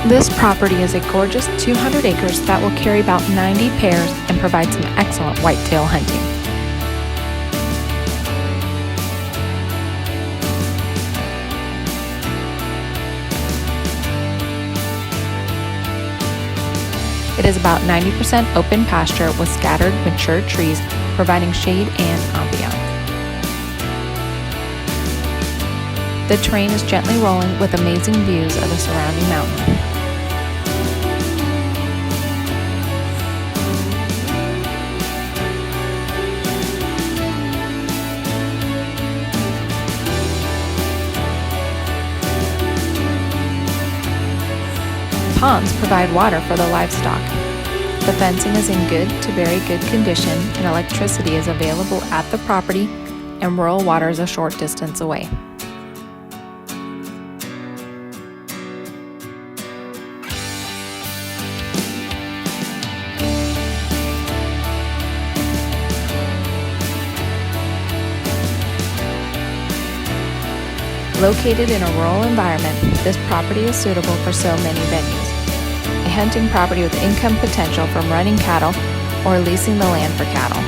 This property is a gorgeous 200 acres that will carry about 90 pairs and provide some excellent whitetail hunting. It is about 90% open pasture with scattered mature trees providing shade and ambiance. The terrain is gently rolling with amazing views of the surrounding mountain. Ponds provide water for the livestock. The fencing is in good to very good condition and electricity is available at the property and rural water is a short distance away. Located in a rural environment, this property is suitable for so many venues. A hunting property with income potential from running cattle or leasing the land for cattle.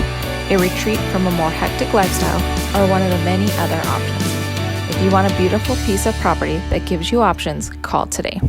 A retreat from a more hectic lifestyle or one of the many other options. If you want a beautiful piece of property that gives you options, call today.